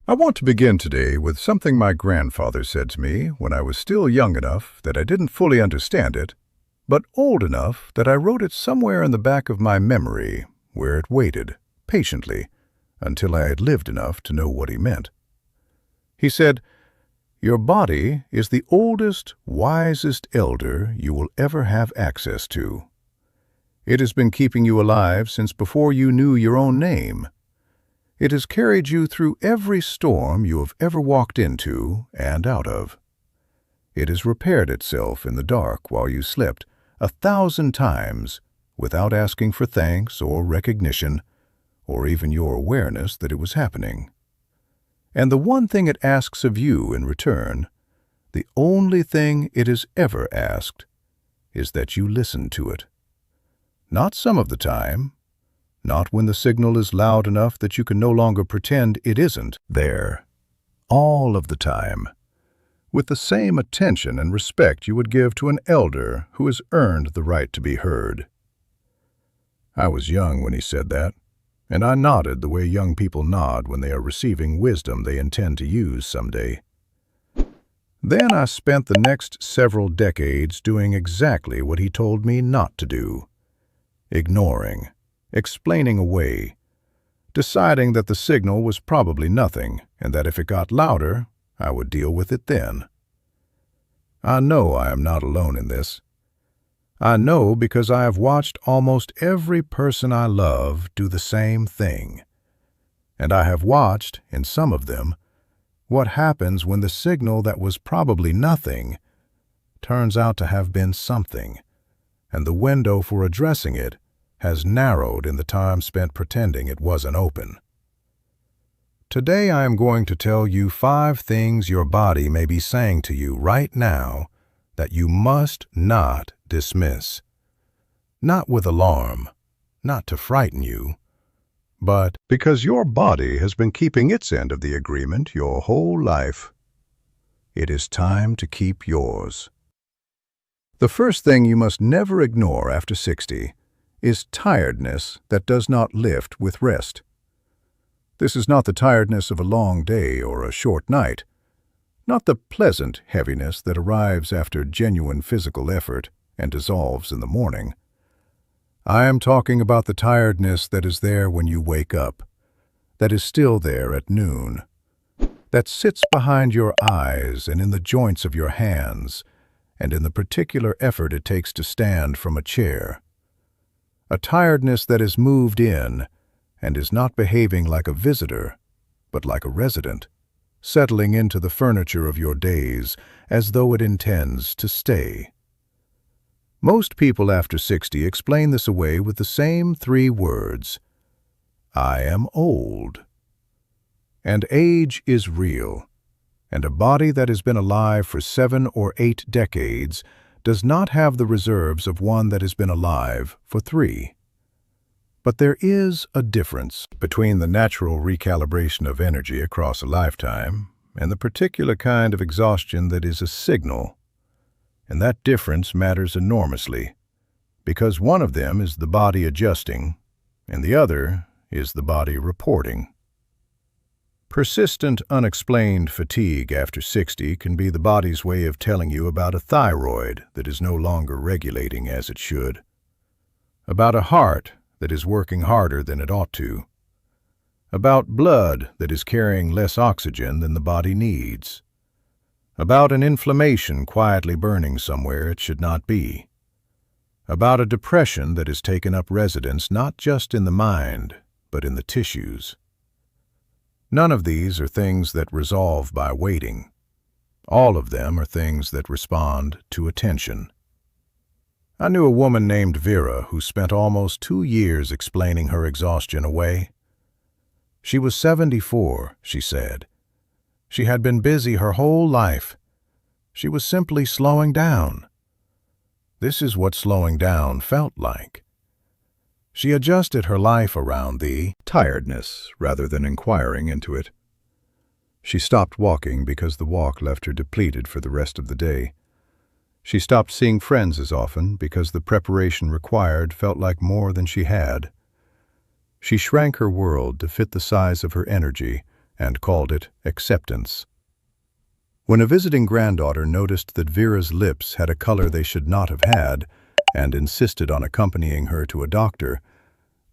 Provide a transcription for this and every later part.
I want to begin today with something my grandfather said to me when I was still young enough that I didn't fully understand it, but old enough that I wrote it somewhere in the back of my memory, where it waited, patiently, until I had lived enough to know what he meant. He said, "Your body is the oldest, wisest elder you will ever have access to. It has been keeping you alive since before you knew your own name. It has carried you through every storm you have ever walked into and out of. It has repaired itself in the dark while you slept 1,000 times without asking for thanks or recognition, or even your awareness that it was happening. And the one thing it asks of you in return, the only thing it has ever asked, is that you listen to it. Not some of the time, not when the signal is loud enough that you can no longer pretend it isn't there. All of the time, with the same attention and respect you would give to an elder who has earned the right to be heard." I was young when he said that, and I nodded the way young people nod when they are receiving wisdom they intend to use someday. Then I spent the next several decades doing exactly what he told me not to do, ignoring, explaining away, deciding that the signal was probably nothing and that if it got louder, I would deal with it then. I know I am not alone in this. I know because I have watched almost every person I love do the same thing. And I have watched, in some of them, what happens when the signal that was probably nothing turns out to have been something, and the window for addressing it has narrowed in the time spent pretending it wasn't open. Today I am going to tell you 5 things your body may be saying to you right now that you must not dismiss. Not with alarm, not to frighten you, but because your body has been keeping its end of the agreement your whole life. It is time to keep yours. The first thing you must never ignore after 60 is tiredness that does not lift with rest. This is not the tiredness of a long day or a short night, not the pleasant heaviness that arrives after genuine physical effort and dissolves in the morning. I am talking about the tiredness that is there when you wake up, that is still there at noon, that sits behind your eyes and in the joints of your hands, and in the particular effort it takes to stand from a chair. A tiredness that is moved in and is not behaving like a visitor, but like a resident, settling into the furniture of your days as though it intends to stay. Most people after 60 explain this away with the same 3 words: I am old. And age is real, and a body that has been alive for 7 or 8 decades does not have the reserves of one that has been alive for 3. But there is a difference between the natural recalibration of energy across a lifetime and the particular kind of exhaustion that is a signal, and that difference matters enormously, because one of them is the body adjusting, and the other is the body reporting. Persistent, unexplained fatigue after 60 can be the body's way of telling you about a thyroid that is no longer regulating as it should, about a heart that is working harder than it ought to, about blood that is carrying less oxygen than the body needs, about an inflammation quietly burning somewhere it should not be, about a depression that has taken up residence not just in the mind, but in the tissues. None of these are things that resolve by waiting. All of them are things that respond to attention. I knew a woman named Vera who spent almost 2 years explaining her exhaustion away. She was 74, she said. She had been busy her whole life. She was simply slowing down. This is what slowing down felt like. She adjusted her life around the tiredness rather than inquiring into it. She stopped walking because the walk left her depleted for the rest of the day. She stopped seeing friends as often because the preparation required felt like more than she had. She shrank her world to fit the size of her energy and called it acceptance. When a visiting granddaughter noticed that Vera's lips had a color they should not have had and insisted on accompanying her to a doctor,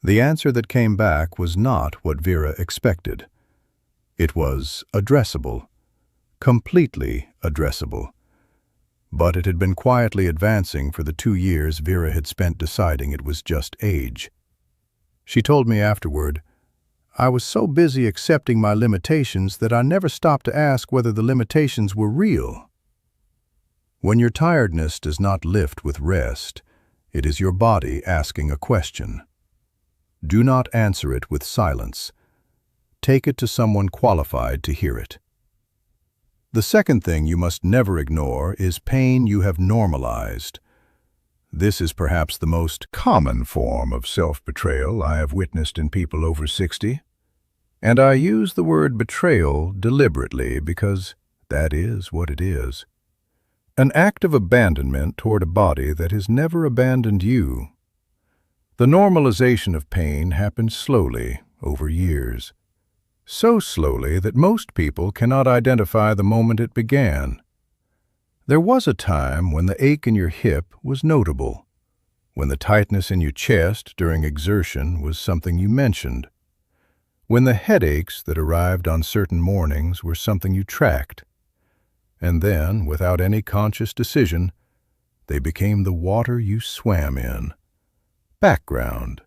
the answer that came back was not what Vera expected. It was addressable, completely addressable. But it had been quietly advancing for the 2 years Vera had spent deciding it was just age. She told me afterward, "I was so busy accepting my limitations that I never stopped to ask whether the limitations were real." When your tiredness does not lift with rest, it is your body asking a question. Do not answer it with silence. Take it to someone qualified to hear it. The second thing you must never ignore is pain you have normalized. This is perhaps the most common form of self-betrayal I have witnessed in people over 60. And I use the word betrayal deliberately because that is what it is. An act of abandonment toward a body that has never abandoned you. The normalization of pain happens slowly, over years. So slowly that most people cannot identify the moment it began. There was a time when the ache in your hip was notable, when the tightness in your chest during exertion was something you mentioned, when the headaches that arrived on certain mornings were something you tracked, and then, without any conscious decision, they became the water you swam in. Background,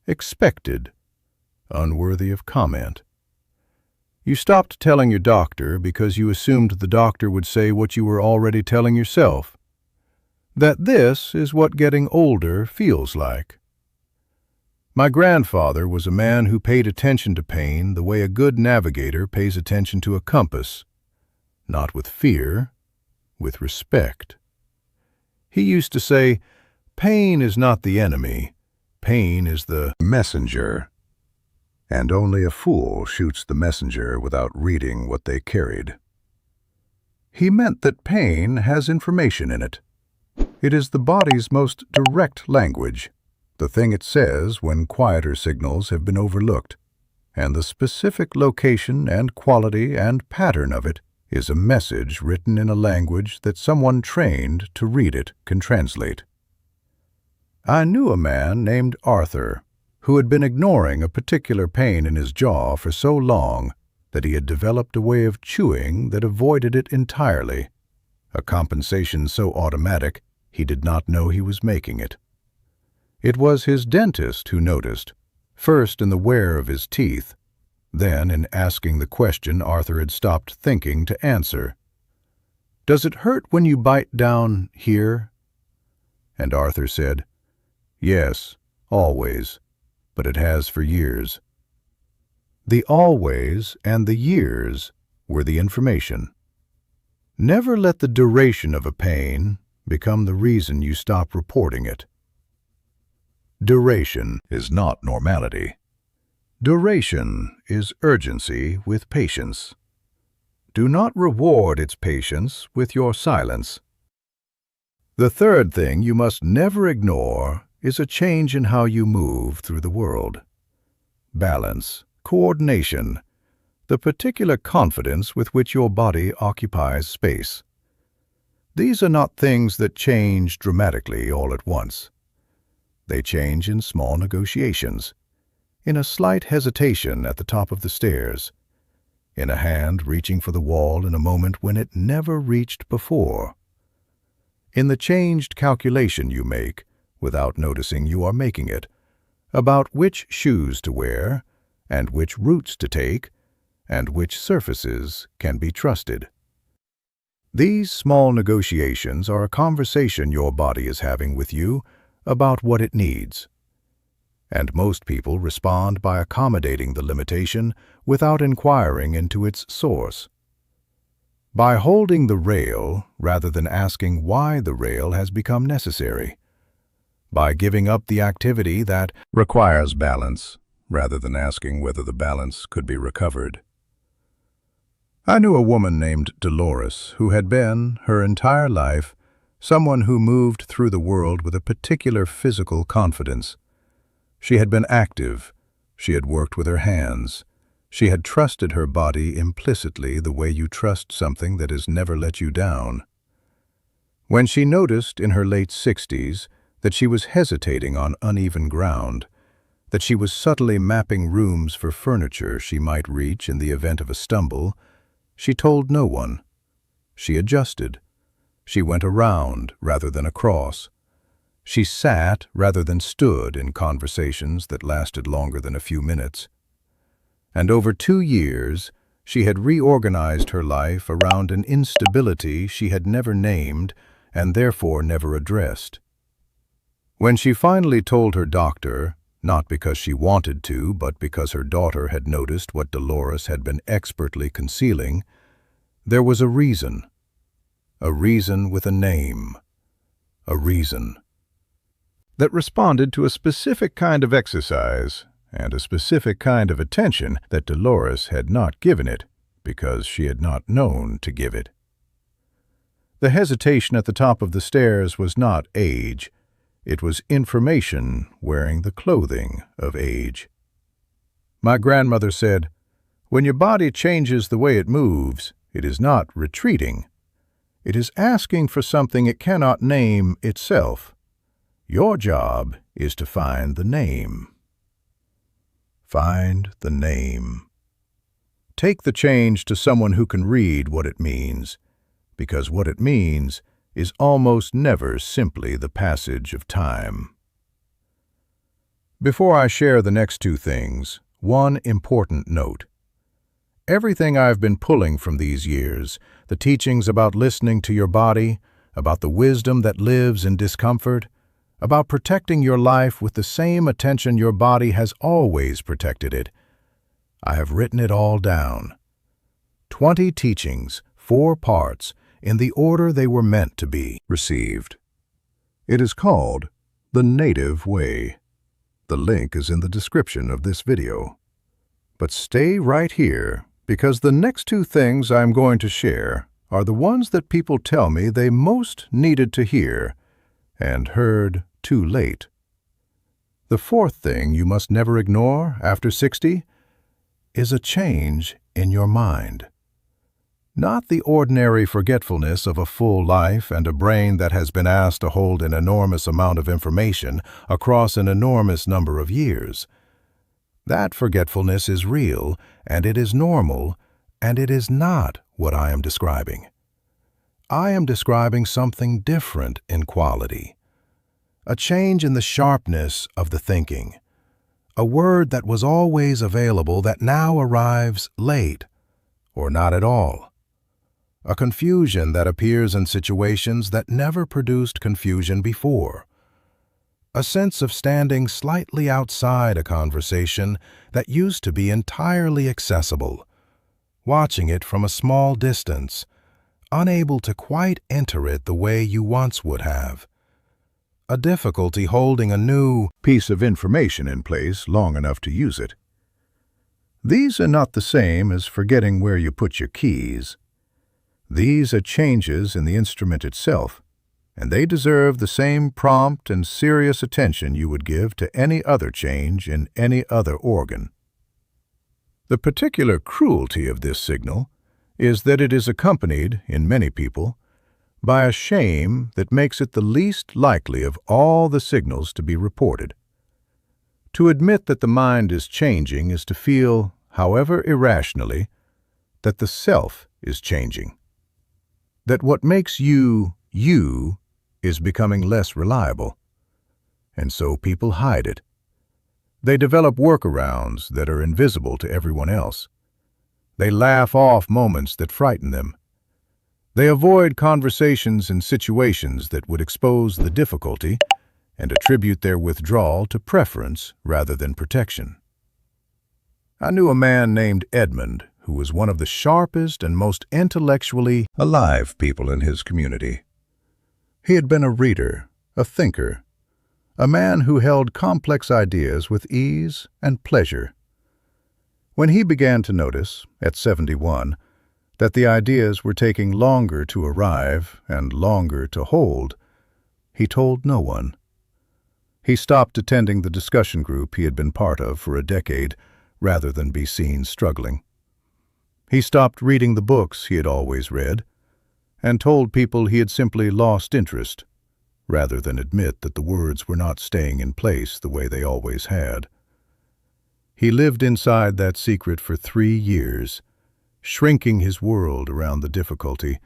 expected, unworthy of comment. You stopped telling your doctor because you assumed the doctor would say what you were already telling yourself, that this is what getting older feels like. My grandfather was a man who paid attention to pain the way a good navigator pays attention to a compass, not with fear, with respect. He used to say, "Pain is not the enemy, pain is the messenger." And only a fool shoots the messenger without reading what they carried. He meant that pain has information in it. It is the body's most direct language, the thing it says when quieter signals have been overlooked, and the specific location and quality and pattern of it is a message written in a language that someone trained to read it can translate. I knew a man named Arthur, who had been ignoring a particular pain in his jaw for so long that he had developed a way of chewing that avoided it entirely, a compensation so automatic he did not know he was making it. It was his dentist who noticed, first in the wear of his teeth, then in asking the question Arthur had stopped thinking to answer. "Does it hurt when you bite down here?" And Arthur said, "Yes, always. But it has for years." The always and the years were the information. Never let the duration of a pain become the reason you stop reporting it. Duration is not normality. Duration is urgency with patience. Do not reward its patience with your silence. The third thing you must never ignore is a change in how you move through the world. Balance, coordination, the particular confidence with which your body occupies space. These are not things that change dramatically all at once. They change in small negotiations, in a slight hesitation at the top of the stairs, in a hand reaching for the wall in a moment when it never reached before, in the changed calculation you make, without noticing you are making it, about which shoes to wear, and which routes to take, and which surfaces can be trusted. These small negotiations are a conversation your body is having with you about what it needs. And most people respond by accommodating the limitation without inquiring into its source. By holding the rail rather than asking why the rail has become necessary. By giving up the activity that requires balance rather than asking whether the balance could be recovered. I knew a woman named Dolores who had been, her entire life, someone who moved through the world with a particular physical confidence. She had been active, she had worked with her hands, She had trusted her body implicitly the way you trust something that has never let you down. When she noticed in her late 60s that she was hesitating on uneven ground, that she was subtly mapping rooms for furniture she might reach in the event of a stumble, she told no one. She adjusted. She went around rather than across. She sat rather than stood in conversations that lasted longer than a few minutes. And over 2 years, she had reorganized her life around an instability she had never named and therefore never addressed. When she finally told her doctor, not because she wanted to, but because her daughter had noticed what Dolores had been expertly concealing, there was a reason with a name, a reason that responded to a specific kind of exercise and a specific kind of attention that Dolores had not given it because she had not known to give it. The hesitation at the top of the stairs was not age. It was information wearing the clothing of age. My grandmother said, "When your body changes the way it moves, it is not retreating. It is asking for something it cannot name itself. Your job is to find the name." Find the name. Take the change to someone who can read what it means, because what it means is almost never simply the passage of time. Before I share the next 2 things, one important note. Everything I've been pulling from these years, the teachings about listening to your body, about the wisdom that lives in discomfort, about protecting your life with the same attention your body has always protected it, I have written it all down. 20 teachings, 4 parts, in the order they were meant to be received. It is called The Native Way. The link is in the description of this video. But stay right here, because the next 2 things I'm going to share are the ones that people tell me they most needed to hear and heard too late. The 4th thing you must never ignore after 60 is a change in your mind. Not the ordinary forgetfulness of a full life and a brain that has been asked to hold an enormous amount of information across an enormous number of years. That forgetfulness is real, and it is normal, and it is not what I am describing. I am describing something different in quality. A change in the sharpness of the thinking. A word that was always available that now arrives late, or not at all. A confusion that appears in situations that never produced confusion before. A sense of standing slightly outside a conversation that used to be entirely accessible, watching it from a small distance, unable to quite enter it the way you once would have. A difficulty holding a new piece of information in place long enough to use it. These are not the same as forgetting where you put your keys. These are changes in the instrument itself, and they deserve the same prompt and serious attention you would give to any other change in any other organ. The particular cruelty of this signal is that it is accompanied, in many people, by a shame that makes it the least likely of all the signals to be reported. To admit that the mind is changing is to feel, however irrationally, that the self is changing. That what makes you, you, is becoming less reliable. And so people hide it. They develop workarounds that are invisible to everyone else. They laugh off moments that frighten them. They avoid conversations and situations that would expose the difficulty and attribute their withdrawal to preference rather than protection. I knew a man named Edmund who was one of the sharpest and most intellectually alive people in his community. He had been a reader, a thinker, a man who held complex ideas with ease and pleasure. When he began to notice, at 71, that the ideas were taking longer to arrive and longer to hold, he told no one. He stopped attending the discussion group he had been part of for a decade, rather than be seen struggling. He stopped reading the books he had always read, and told people he had simply lost interest, rather than admit that the words were not staying in place the way they always had. He lived inside that secret for 3 years, shrinking his world around the difficulty,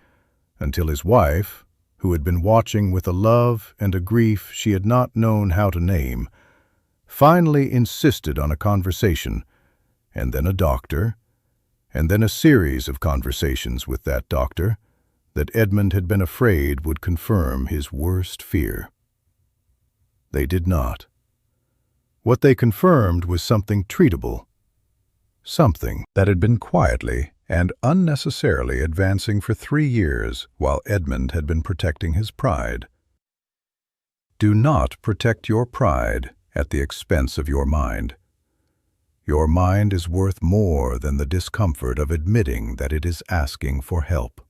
until his wife, who had been watching with a love and a grief she had not known how to name, finally insisted on a conversation, and then a doctor, and then a series of conversations with that doctor that Edmund had been afraid would confirm his worst fear. They did not. What they confirmed was something treatable, something that had been quietly and unnecessarily advancing for 3 years while Edmund had been protecting his pride. Do not protect your pride at the expense of your mind. Your mind is worth more than the discomfort of admitting that it is asking for help.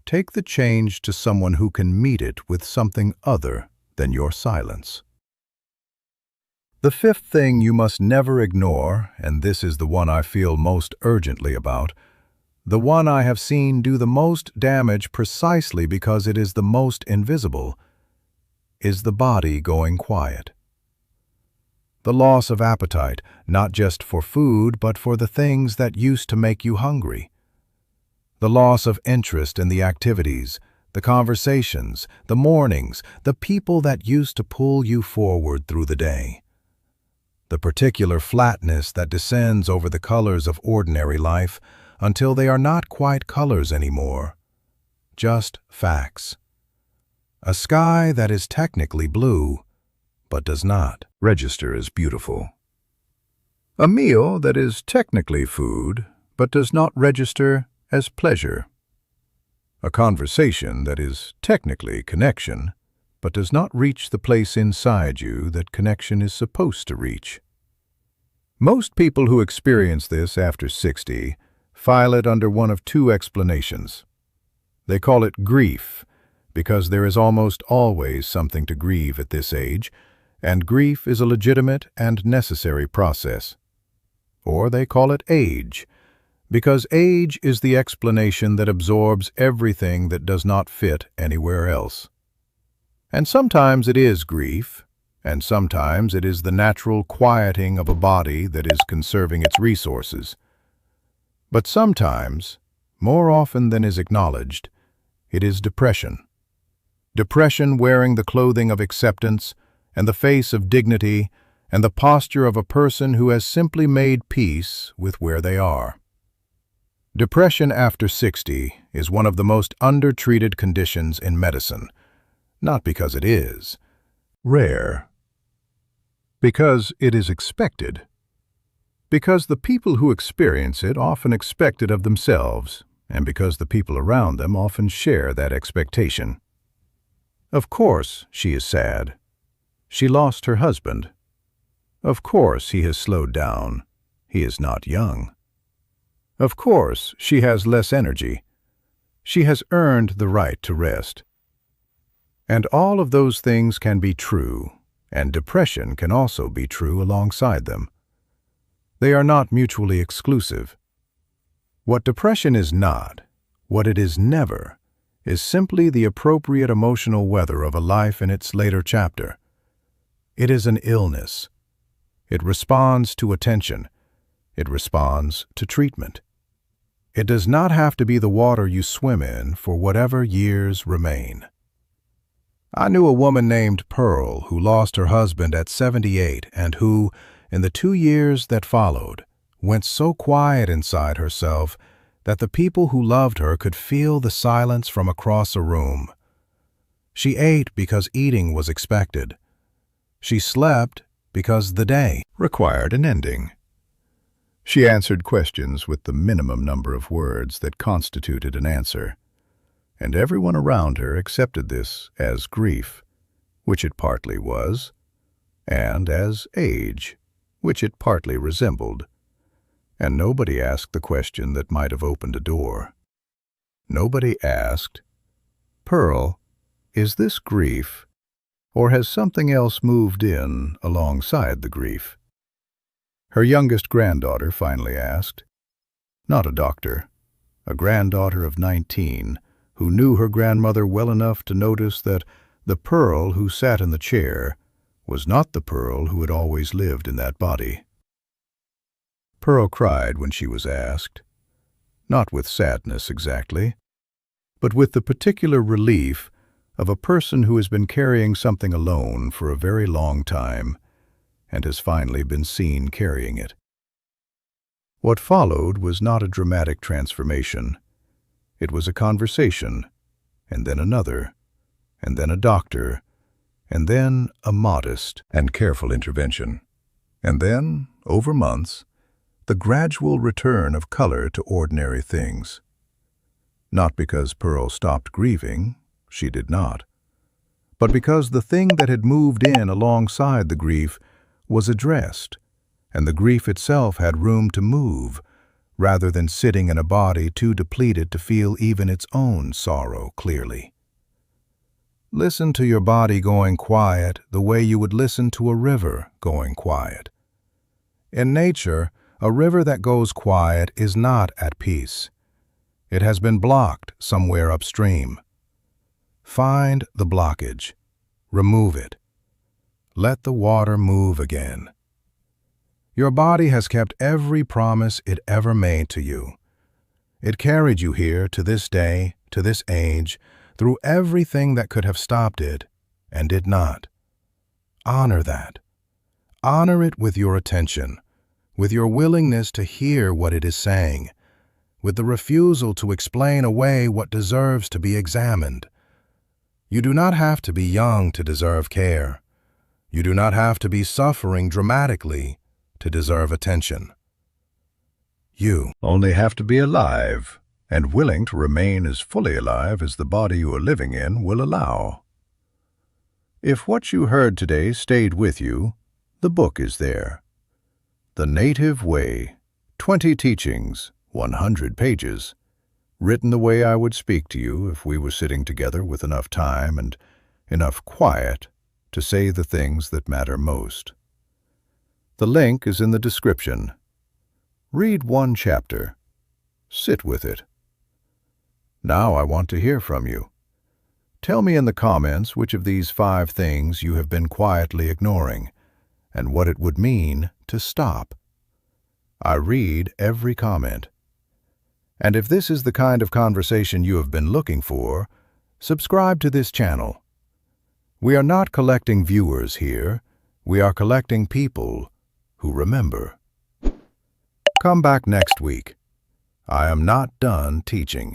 Take the change to someone who can meet it with something other than your silence. The 5th thing you must never ignore, and this is the one I feel most urgently about, the one I have seen do the most damage precisely because it is the most invisible, is the body going quiet. The loss of appetite, not just for food, but for the things that used to make you hungry. The loss of interest in the activities, the conversations, the mornings, the people that used to pull you forward through the day. The particular flatness that descends over the colors of ordinary life until they are not quite colors anymore, just facts. A sky that is technically blue, but does not register as beautiful. A meal that is technically food, but does not register as pleasure. A conversation that is technically connection, but does not reach the place inside you that connection is supposed to reach. Most people who experience this after 60 file it under one of 2 explanations. They call it grief, because there is almost always something to grieve at this age, and grief is a legitimate and necessary process. Or they call it age, because age is the explanation that absorbs everything that does not fit anywhere else. And sometimes it is grief, and sometimes it is the natural quieting of a body that is conserving its resources. But sometimes, more often than is acknowledged, it is depression. Depression wearing the clothing of acceptance and the face of dignity and the posture of a person who has simply made peace with where they are. Depression after 60 is one of the most undertreated conditions in medicine, not because it is rare, because it is expected, because the people who experience it often expect it of themselves, and because the people around them often share that expectation. Of course she is sad. She lost her husband. Of course he has slowed down. He is not young. Of course she has less energy. She has earned the right to rest. And all of those things can be true, and depression can also be true alongside them. They are not mutually exclusive. What depression is not, what it is never, is simply the appropriate emotional weather of a life in its later chapter. It is an illness. It responds to attention. It responds to treatment. It does not have to be the water you swim in for whatever years remain. I knew a woman named Pearl who lost her husband at 78 and who, in the 2 years that followed, went so quiet inside herself that the people who loved her could feel the silence from across a room. She ate because eating was expected. She slept because the day required an ending. She answered questions with the minimum number of words that constituted an answer, and everyone around her accepted this as grief, which it partly was, and as age, which it partly resembled, and nobody asked the question that might have opened a door. Nobody asked, "Pearl, is this grief, or has something else moved in alongside the grief?" her youngest granddaughter finally asked. Not a doctor, a granddaughter of 19, who knew her grandmother well enough to notice that the Pearl who sat in the chair was not the Pearl who had always lived in that body. Pearl cried when she was asked, not with sadness exactly, but with the particular relief of a person who has been carrying something alone for a very long time and has finally been seen carrying it. What followed was not a dramatic transformation. It was a conversation, and then another, and then a doctor, and then a modest and careful intervention. And then, over months, the gradual return of color to ordinary things. Not because Pearl stopped grieving, she did not, but because the thing that had moved in alongside the grief was addressed, and the grief itself had room to move, rather than sitting in a body too depleted to feel even its own sorrow clearly. Listen to your body going quiet the way you would listen to a river going quiet. In nature, a river that goes quiet is not at peace. It has been blocked somewhere upstream. Find the blockage. Remove it. Let the water move again. Your body has kept every promise it ever made to you. It carried you here to this day, to this age, through everything that could have stopped it, and did not. Honor that. Honor it with your attention, with your willingness to hear what it is saying, with the refusal to explain away what deserves to be examined. You do not have to be young to deserve care. You do not have to be suffering dramatically to deserve attention. You only have to be alive and willing to remain as fully alive as the body you are living in will allow. If what you heard today stayed with you, the book is there. The Native Way, 20 teachings, 100 pages, written the way I would speak to you if we were sitting together with enough time and enough quiet to say the things that matter most. The link is in the description. Read one chapter. Sit with it. Now I want to hear from you. Tell me in the comments which of these 5 things you have been quietly ignoring, and what it would mean to stop. I read every comment. And if this is the kind of conversation you have been looking for, subscribe to this channel. We are not collecting viewers here. We are collecting people who remember. Come back next week. I am not done teaching.